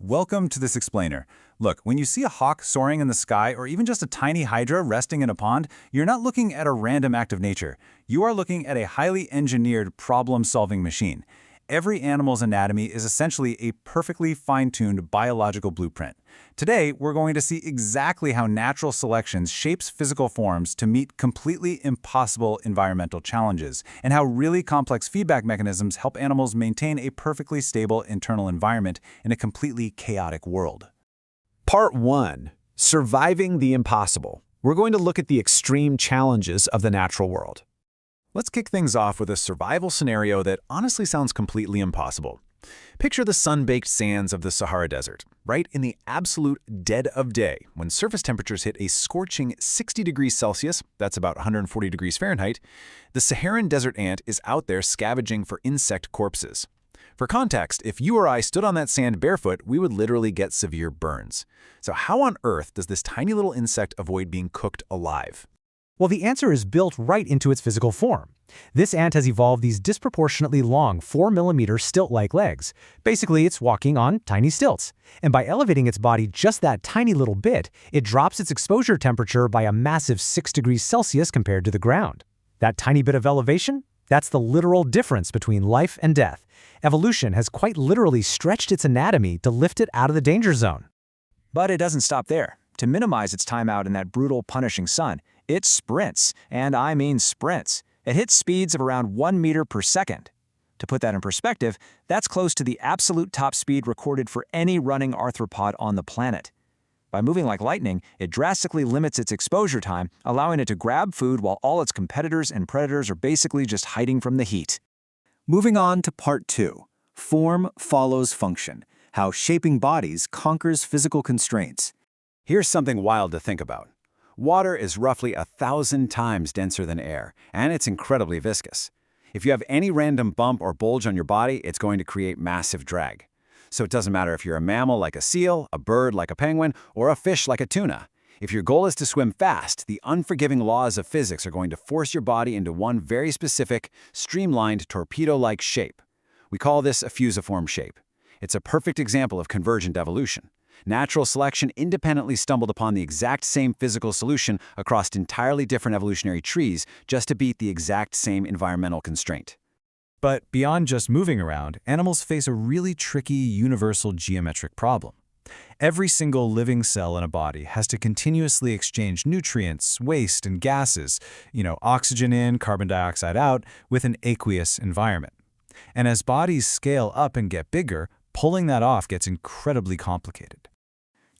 Welcome to this explainer. Look, when you see a hawk soaring in the sky or even just a tiny hydra resting in a pond, you're not looking at a random act of nature. You are looking at a highly engineered problem-solving machine. Every animal's anatomy is essentially a perfectly fine-tuned biological blueprint. Today, we're going to see exactly how natural selection shapes physical forms to meet completely impossible environmental challenges, and how really complex feedback mechanisms help animals maintain a perfectly stable internal environment in a completely chaotic world. Part 1. Surviving the impossible. We're going to look at the extreme challenges of the natural world. Let's kick things off with a survival scenario that honestly sounds completely impossible. Picture the sun-baked sands of the Sahara Desert, right in the absolute dead of day, when surface temperatures hit a scorching 60 degrees Celsius, that's about 140 degrees Fahrenheit. The Saharan desert ant is out there scavenging for insect corpses. For context, if you or I stood on that sand barefoot, we would literally get severe burns. So how on earth does this tiny little insect avoid being cooked alive? Well, the answer is built right into its physical form. This ant has evolved these disproportionately long 4mm stilt-like legs. Basically, it's walking on tiny stilts. And by elevating its body just that tiny little bit, it drops its exposure temperature by a massive 6 degrees Celsius compared to the ground. That tiny bit of elevation? That's the literal difference between life and death. Evolution has quite literally stretched its anatomy to lift it out of the danger zone. But it doesn't stop there. To minimize its time out in that brutal, punishing sun, it sprints, and I mean sprints. It hits speeds of around 1 meter per second. To put that in perspective, that's close to the absolute top speed recorded for any running arthropod on the planet. By moving like lightning, it drastically limits its exposure time, allowing it to grab food while all its competitors and predators are basically just hiding from the heat. Moving on to Part 2. Form follows function. How shaping bodies conquers physical constraints. Here's something wild to think about. Water is roughly 1,000 times denser than air, and it's incredibly viscous. If you have any random bump or bulge on your body, it's going to create massive drag. So it doesn't matter if you're a mammal like a seal, a bird like a penguin, or a fish like a tuna. If your goal is to swim fast, the unforgiving laws of physics are going to force your body into one very specific, streamlined, torpedo-like shape. We call this a fusiform shape. It's a perfect example of convergent evolution. Natural selection independently stumbled upon the exact same physical solution across entirely different evolutionary trees just to beat the exact same environmental constraint. But beyond just moving around, animals face a really tricky universal geometric problem. Every single living cell in a body has to continuously exchange nutrients, waste, and gases, oxygen in, carbon dioxide out, with an aqueous environment. And as bodies scale up and get bigger, pulling that off gets incredibly complicated.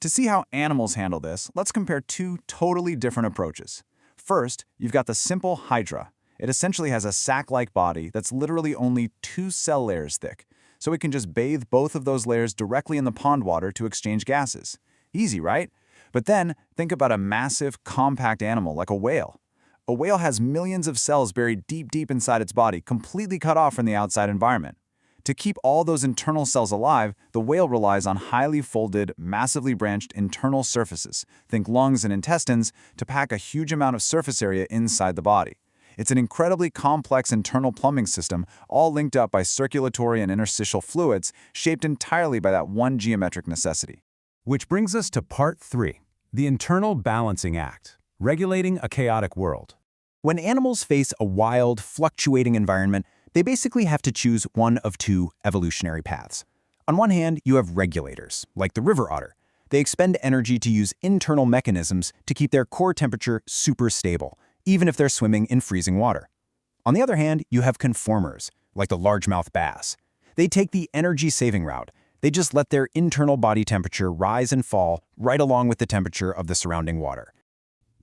To see how animals handle this, let's compare two totally different approaches. First, you've got the simple hydra. It essentially has a sac-like body that's literally only 2 cell layers thick, so it can just bathe both of those layers directly in the pond water to exchange gases. Easy, right? But then, think about a massive, compact animal like a whale. A whale has millions of cells buried deep inside its body, completely cut off from the outside environment. To keep all those internal cells alive, the whale relies on highly folded, massively branched internal surfaces, think lungs and intestines, to pack a huge amount of surface area inside the body. It's an incredibly complex internal plumbing system, all linked up by circulatory and interstitial fluids, shaped entirely by that one geometric necessity. Which brings us to Part 3, the internal balancing act, regulating a chaotic world. When animals face a wild, fluctuating environment, they basically have to choose one of two evolutionary paths. On one hand, you have regulators, like the river otter. They expend energy to use internal mechanisms to keep their core temperature super stable, even if they're swimming in freezing water. On the other hand, you have conformers, like the largemouth bass. They take the energy-saving route. They just let their internal body temperature rise and fall right along with the temperature of the surrounding water.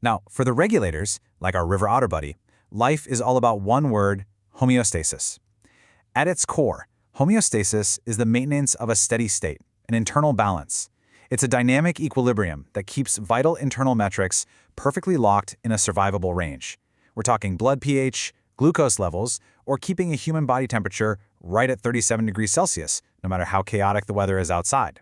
Now, for the regulators, like our river otter buddy, life is all about one word: homeostasis. At its core, homeostasis is the maintenance of a steady state, an internal balance. It's a dynamic equilibrium that keeps vital internal metrics perfectly locked in a survivable range. We're talking blood pH, glucose levels, or keeping a human body temperature right at 37 degrees Celsius, no matter how chaotic the weather is outside.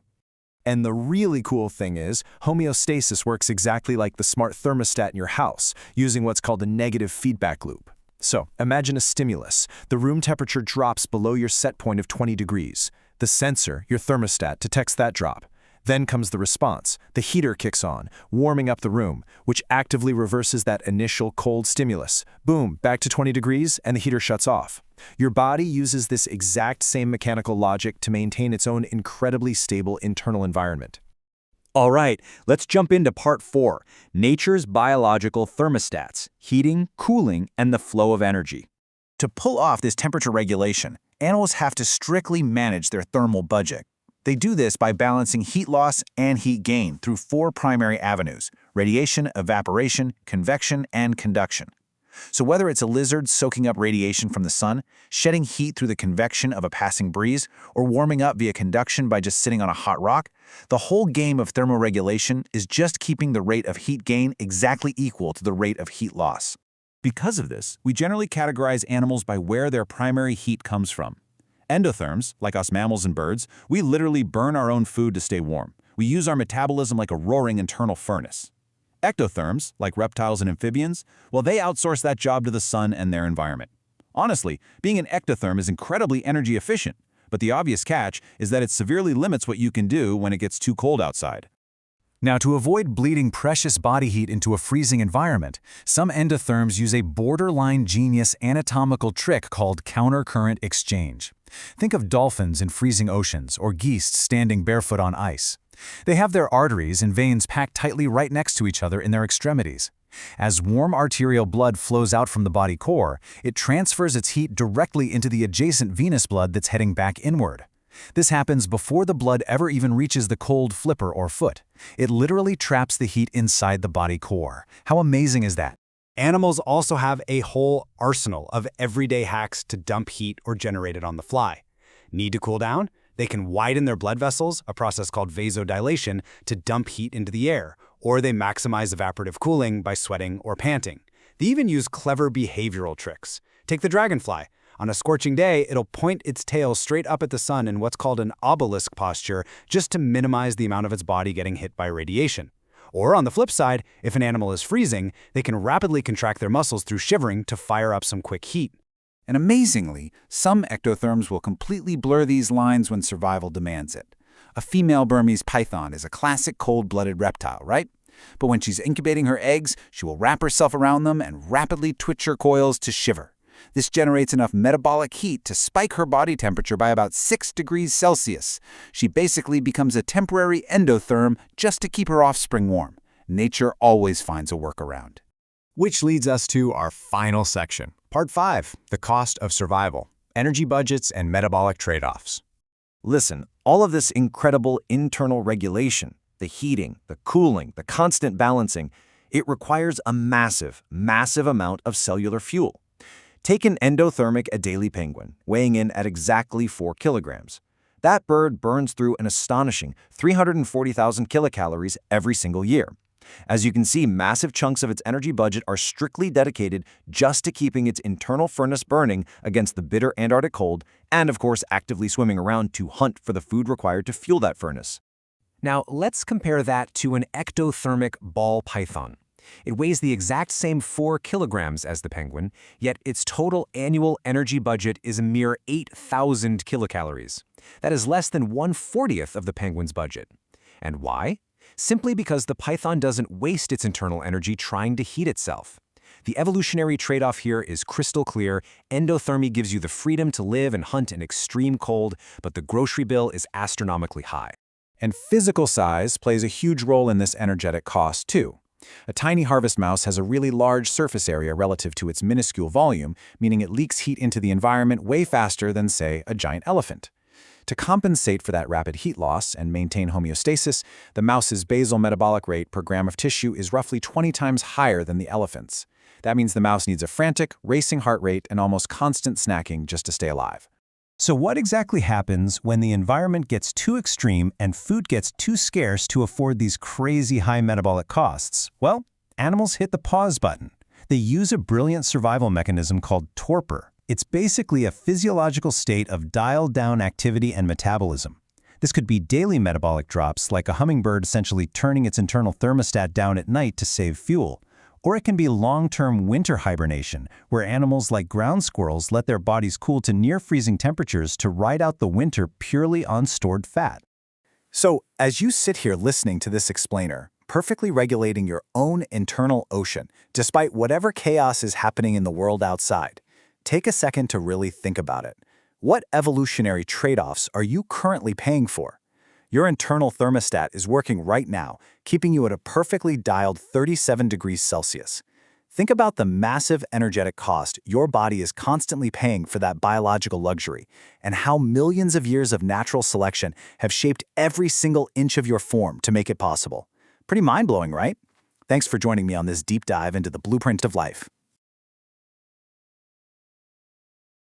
And the really cool thing is, homeostasis works exactly like the smart thermostat in your house, using what's called a negative feedback loop. So, imagine a stimulus. The room temperature drops below your set point of 20 degrees. The sensor, your thermostat, detects that drop. Then comes the response. The heater kicks on, warming up the room, which actively reverses that initial cold stimulus. Boom, back to 20 degrees, and the heater shuts off. Your body uses this exact same mechanical logic to maintain its own incredibly stable internal environment. All right, let's jump into part 4, nature's biological thermostats, heating, cooling, and the flow of energy. To pull off this temperature regulation, animals have to strictly manage their thermal budget. They do this by balancing heat loss and heat gain through 4 primary avenues: radiation, evaporation, convection, and conduction. So whether it's a lizard soaking up radiation from the sun, shedding heat through the convection of a passing breeze, or warming up via conduction by just sitting on a hot rock, the whole game of thermoregulation is just keeping the rate of heat gain exactly equal to the rate of heat loss. Because of this, we generally categorize animals by where their primary heat comes from. Endotherms, like us mammals and birds, we literally burn our own food to stay warm. We use our metabolism like a roaring internal furnace. Ectotherms, like reptiles and amphibians, well, they outsource that job to the sun and their environment. Honestly, being an ectotherm is incredibly energy efficient, but the obvious catch is that it severely limits what you can do when it gets too cold outside. Now, to avoid bleeding precious body heat into a freezing environment, some endotherms use a borderline genius anatomical trick called countercurrent exchange. Think of dolphins in freezing oceans or geese standing barefoot on ice. They have their arteries and veins packed tightly right next to each other in their extremities. As warm arterial blood flows out from the body core, it transfers its heat directly into the adjacent venous blood that's heading back inward. This happens before the blood ever even reaches the cold flipper or foot. It literally traps the heat inside the body core. How amazing is that? Animals also have a whole arsenal of everyday hacks to dump heat or generate it on the fly. Need to cool down? They can widen their blood vessels, a process called vasodilation, to dump heat into the air, or they maximize evaporative cooling by sweating or panting. They even use clever behavioral tricks. Take the dragonfly. On a scorching day, it'll point its tail straight up at the sun in what's called an obelisk posture, just to minimize the amount of its body getting hit by radiation. Or on the flip side, if an animal is freezing, they can rapidly contract their muscles through shivering to fire up some quick heat. And amazingly, some ectotherms will completely blur these lines when survival demands it. A female Burmese python is a classic cold-blooded reptile, right? But when she's incubating her eggs, she will wrap herself around them and rapidly twitch her coils to shiver. This generates enough metabolic heat to spike her body temperature by about 6 degrees Celsius. She basically becomes a temporary endotherm just to keep her offspring warm. Nature always finds a workaround. Which leads us to our final section, Part 5, the cost of survival, energy budgets and metabolic trade-offs. Listen, all of this incredible internal regulation, the heating, the cooling, the constant balancing, it requires a massive, massive amount of cellular fuel. Take an endothermic Adelie penguin, weighing in at exactly 4 kilograms. That bird burns through an astonishing 340,000 kilocalories every single year. As you can see, massive chunks of its energy budget are strictly dedicated just to keeping its internal furnace burning against the bitter Antarctic cold, and of course actively swimming around to hunt for the food required to fuel that furnace. Now, let's compare that to an ectothermic ball python. It weighs the exact same 4 kilograms as the penguin, yet its total annual energy budget is a mere 8,000 kilocalories. That is less than 1/40th of the penguin's budget. And why? Simply because the python doesn't waste its internal energy trying to heat itself. The evolutionary trade-off here is crystal clear. Endothermy gives you the freedom to live and hunt in extreme cold, but the grocery bill is astronomically high. And physical size plays a huge role in this energetic cost, too. A tiny harvest mouse has a really large surface area relative to its minuscule volume, meaning it leaks heat into the environment way faster than, say, a giant elephant. To compensate for that rapid heat loss and maintain homeostasis, the mouse's basal metabolic rate per gram of tissue is roughly 20 times higher than the elephant's. That means the mouse needs a frantic, racing heart rate and almost constant snacking just to stay alive. So what exactly happens when the environment gets too extreme and food gets too scarce to afford these crazy high metabolic costs? Well, animals hit the pause button. They use a brilliant survival mechanism called torpor. It's basically a physiological state of dialed-down activity and metabolism. This could be daily metabolic drops, like a hummingbird essentially turning its internal thermostat down at night to save fuel, Or it can be long-term winter hibernation, where animals like ground squirrels let their bodies cool to near-freezing temperatures to ride out the winter purely on stored fat. So, as you sit here listening to this explainer, perfectly regulating your own internal ocean, despite whatever chaos is happening in the world outside, take a second to really think about it. What evolutionary trade-offs are you currently paying for? Your internal thermostat is working right now, keeping you at a perfectly dialed 37 degrees Celsius. Think about the massive energetic cost your body is constantly paying for that biological luxury, and how millions of years of natural selection have shaped every single inch of your form to make it possible. Pretty mind-blowing, right? Thanks for joining me on this deep dive into the blueprint of life.